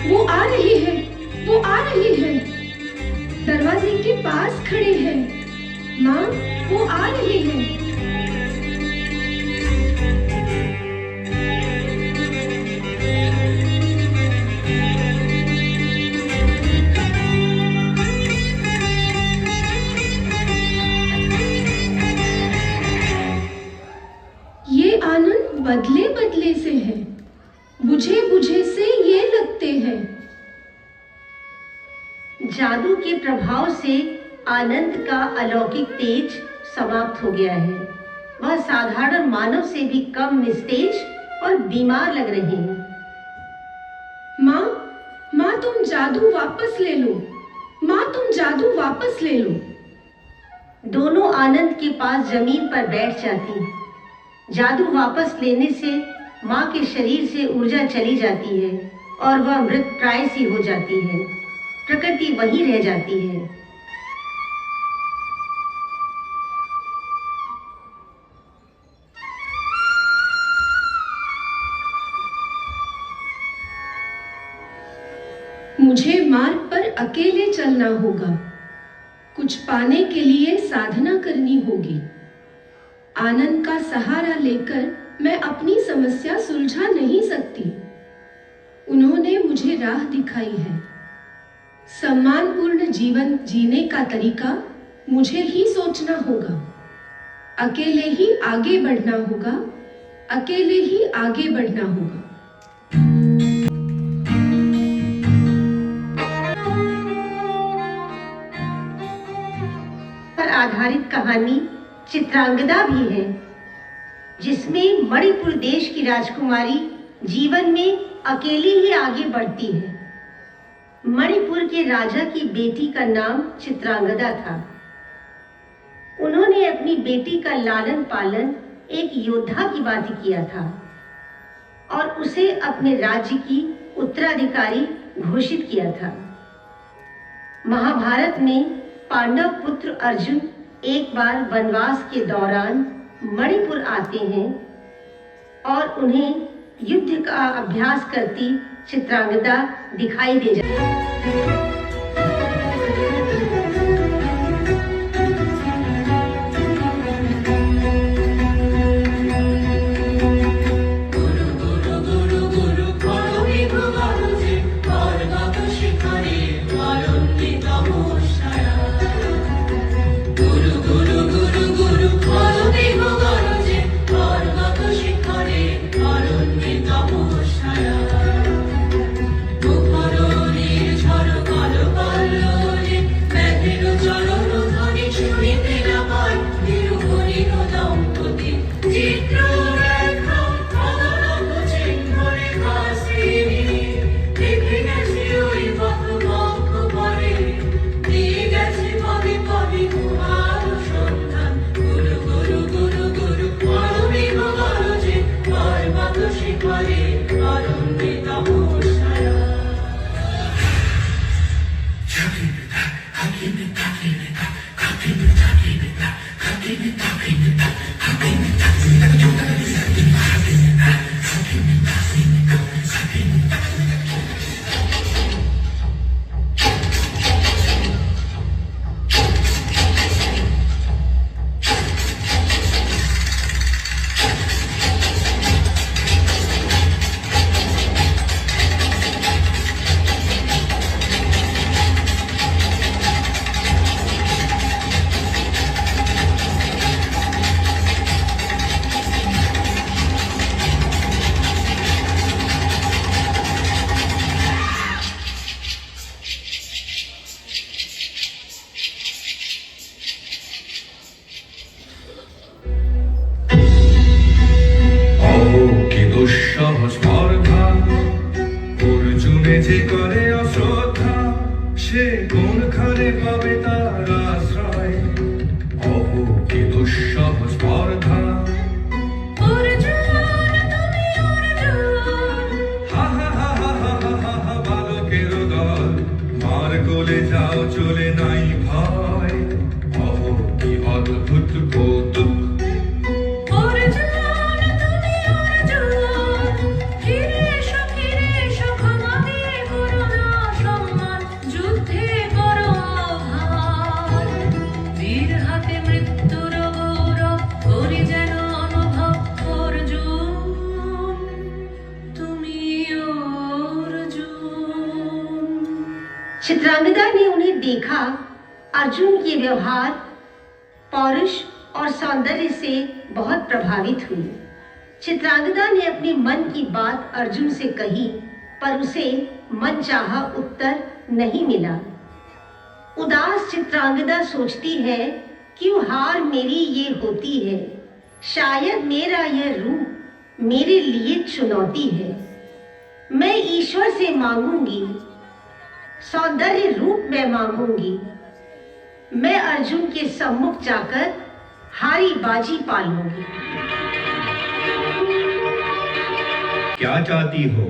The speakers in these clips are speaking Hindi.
वो आ रही है, वो आ रही है। दरवाजे के पास खड़ी है। माँ, वो आ रही है। ये आनंद बदले बदले से है, बुझे बुझे से ये लगते हैं। जादू के प्रभाव से आनंद का अलौकिक तेज समाप्त हो गया है। वह साधारण मानव से भी कम निस्तेज और बीमार लग रहे हैं। माँ तुम जादू वापस ले लो। माँ तुम जादू वापस ले लो। दोनों आनंद के पास जमीन पर बैठ जाती। जादू वापस लेने से माँ के शरीर से ऊर्जा चली जाती है और वह मृत प्राय सी हो जाती है। प्रकृति वहीं रह जाती है। मुझे मार्ग पर अकेले चलना होगा। कुछ पाने के लिए साधना करनी होगी। आनंद का सहारा लेकर मैं अपनी समस्या सुलझा नहीं सकती। उन्होंने मुझे राह दिखाई है। सम्मानपूर्ण जीवन जीने का तरीका मुझे ही सोचना होगा। अकेले ही आगे बढ़ना होगा। अकेले ही आगे बढ़ना होगा। पर आधारित कहानी चित्रांगदा भी है, जिसमें मणिपुर देश की राजकुमारी जीवन में अकेली ही आगे बढ़ती है। मणिपुर के राजा की बेटी का नाम चित्रांगदा था। उन्होंने अपनी बेटी का लालन पालन एक योद्धा की भांति किया था और उसे अपने राज्य की उत्तराधिकारी घोषित किया था। महाभारत में पांडव पुत्र अर्जुन एक बार वनवास के दौरान मणिपुर आते हैं और उन्हें युद्ध का अभ्यास करती चित्रांगदा दिखाई दे जाती है। चित्रांगदा ने उन्हें देखा। अर्जुन के व्यवहार, पौरुष और सौंदर्य से बहुत प्रभावित हुई। चित्रांगदा ने अपने मन की बात अर्जुन से कही, पर उसे मनचाहा उत्तर नहीं मिला। उदास चित्रांगदा सोचती है, क्यों हार मेरी ये होती है? शायद मेरा यह रूप मेरे लिए चुनौती है। मैं ईश्वर से मांगूंगी, सौंदर्य रूप में मांगूंगी। मैं अर्जुन के सम्मुख जाकर हारी बाजी पालूंगी। क्या चाहती हो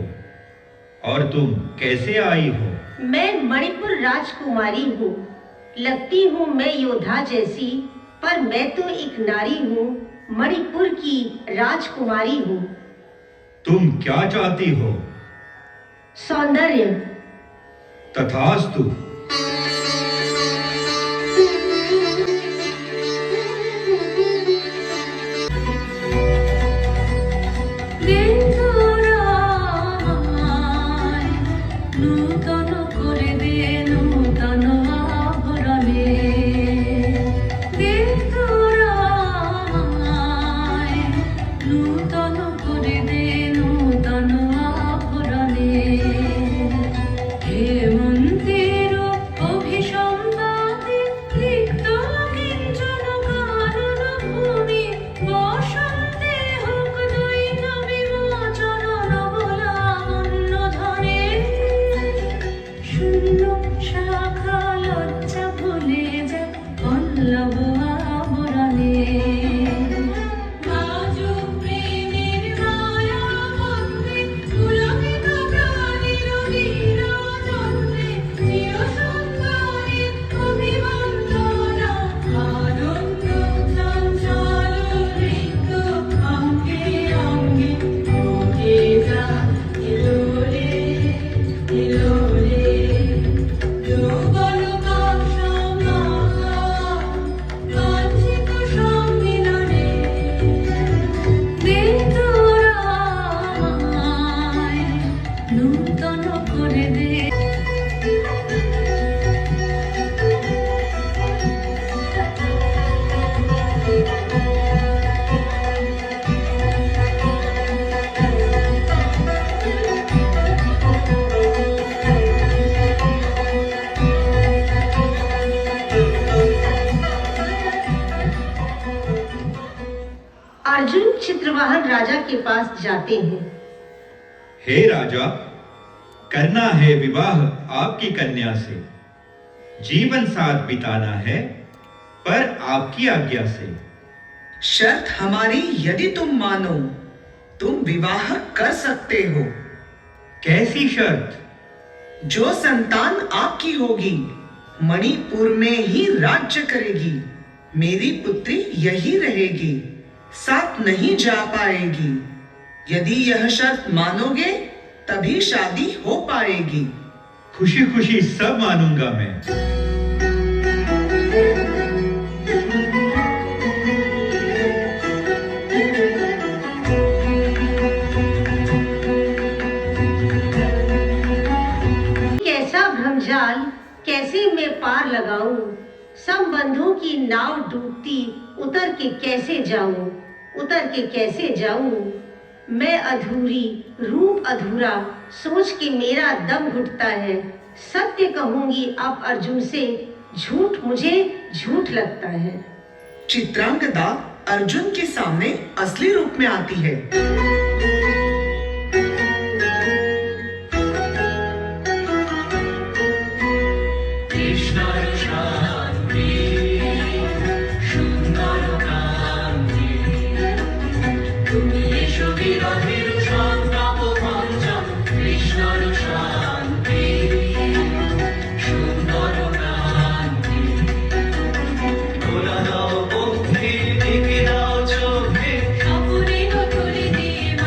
और तुम कैसे आई हो? मैं मणिपुर राजकुमारी हूँ। लगती हूँ मैं योद्धा जैसी, पर मैं तो एक नारी हूँ, मणिपुर की राजकुमारी हूँ। तुम क्या चाहती हो? सौंदर्य। तथास्तु। নূতন করে দে নূতন আভরণে, দে তোরায় নূতন করে দে নূতন আভরণে। হেমন্তের অভিসম্পাতে রিক্ত কিঞ্চন কানন ভূমি, বসন্তে হোক দৈত বিমোচন নবলাবণ্য ধনে। শূন্য শাখা লজ্জা ভুলে যা পল্লব আবরণে। আজও প্রেমের মায়া বন্ধে পুলকিত প্রাণীর নীরযন্ত্রে, চির সুন্দরী অভিবন্দনা। আনন্দ চঞ্চল নৃত্য অঙ্গে অঙ্গে উঠে যা এলো রে, এলো রে। যৌবন কামনা বাঞ্ছিত সম্মিলনে, দে তোরায় নূতন করে দে। अर्जुन चित्रवाहन राजा के पास जाते हैं। हे राजा, करना है विवाह आपकी कन्या से। जीवन साथ बिताना है, पर आपकी आज्ञा से। शर्त हमारी यदि तुम मानो, तुम विवाह कर सकते हो। कैसी शर्त? जो संतान आपकी होगी, मणिपुर में ही राज्य करेगी। मेरी पुत्री यही रहेगी, साथ नहीं जा पाएगी। यदि यह शर्त मानोगे, तभी शादी हो पाएगी। खुशी खुशी सब मानूंगा मैं। कैसा भ्रमजाल कैसे मैं पार लगाऊं? संबंधों की नाव डूबती, उतर के कैसे जाऊं? उतर के कैसे जाऊं? मैं अधूरी, रूप अधूरा, सोच के मेरा दम घुटता है। सत्य कहूंगी अब अर्जुन से, झूठ मुझे झूठ लगता है। चित्रांगदा अर्जुन के सामने असली रूप में आती है। অপরিণ তুলি দিয়ে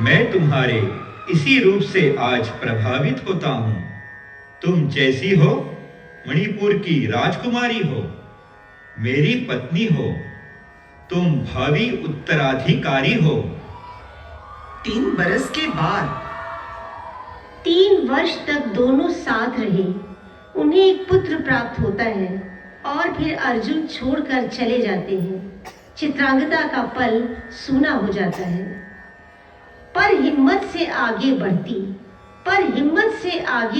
मैं तुम्हारे इसी रूप से आज प्रभावित होता हूं। तुम जैसी हो, मणिपुर की राजकुमारी हो, मेरी पत्नी हो, तुम भावी उत्तराधिकारी हो। 3 बरस के बाद 3 वर्ष तक दोनों साथ रहे। उन्हें एक पुत्र प्राप्त होता है और फिर अर्जुन छोड़कर चले जाते हैं। चित्रांगदा का पल सूना हो जाता है, पर हिम्मत से आगे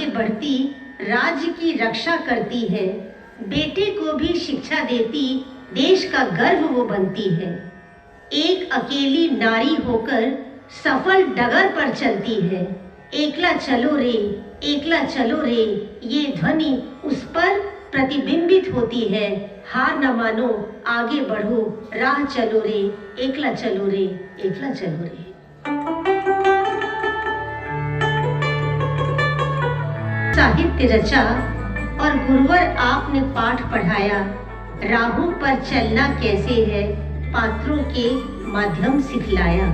बढ़ती राज्य की रक्षा करती है, बेटे को भी शिक्षा देती, देश का गर्व वो बनती है। एक अकेली नारी होकर सफल डगर पर चलती है। एकला चलो रे, ये ध्वनि उस पर प्रतिबिंबित होती है। हार न मानो, आगे बढ़ो, राह चलो रे, एकला चलो रे। साहित्य रचा और गुरुवर आपने पाठ पढ़ाया। राहों पर चलना कैसे है, पात्रों के माध्यम सिखलाया।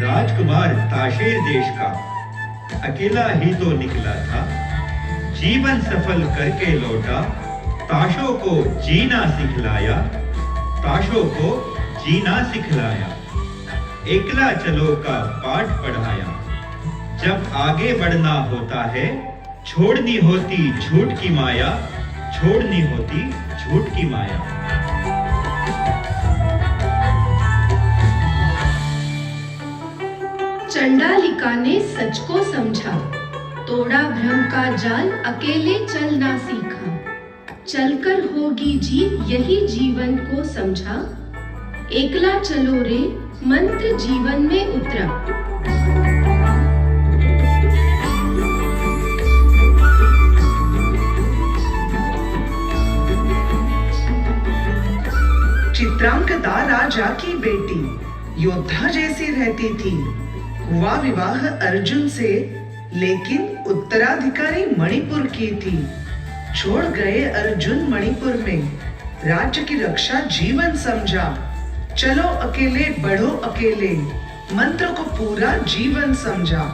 राजकुमार ताशेर देश का अकेला ही तो निकला था, जीवन सफल करके लौटा, ताशों को जीना सिखलाया, एकला चलो का पाठ पढ़ाया। जब आगे बढ़ना होता है, छोड़नी होती झूठ की माया। चंडालिका ने सच को समझा, तोड़ा भ्रम का जाल, अकेले चलना सीखा। चलकर होगी जीत, यही जीवन को समझा। एकला चलो रे, मंत्र जीवन में उतरा। चित्रांगदा राजा की बेटी योद्धा जैसी रहती थी। हुआ विवाह अर्जुन से, लेकिन उत्तराधिकारी मणिपुर की थी। छोड़ गए अर्जुन मणिपुर में, राज्य की रक्षा जीवन समझा। चलो अकेले बढ़ो अकेले, मंत्र को पूरा जीवन समझा।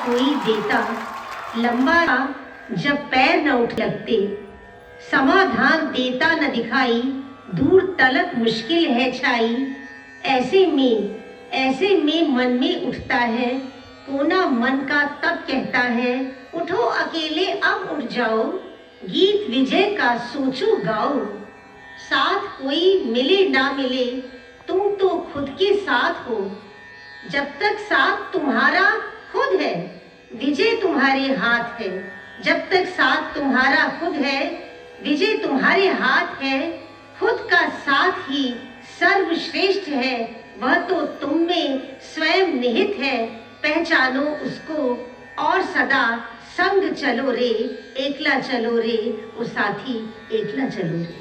कोई देता, लंबा जब पैर न उठ लगते, समाधान देता न दिखाई, दूर तलक मुश्किल है छाई। ऐसे में मन में उठता है, कोना मन का तब कहता है, उठो अकेले अब उठ जाओ, गीत विजय का सोचो गाओ। साथ कोई मिले ना मिले, तुम तो खुद के साथ हो, जब तक साथ तुम्हारा खुद है, विजय तुम्हारे हाथ है। जब तक साथ तुम्हारा खुद है, विजय तुम्हारे हाथ है। खुद का साथ ही सर्वश्रेष्ठ है, वह तो तुम में स्वयं निहित है। पहचानो उसको और सदा संग चलो रे, एकला चलो रे, ओ साथी एकला चलो रे।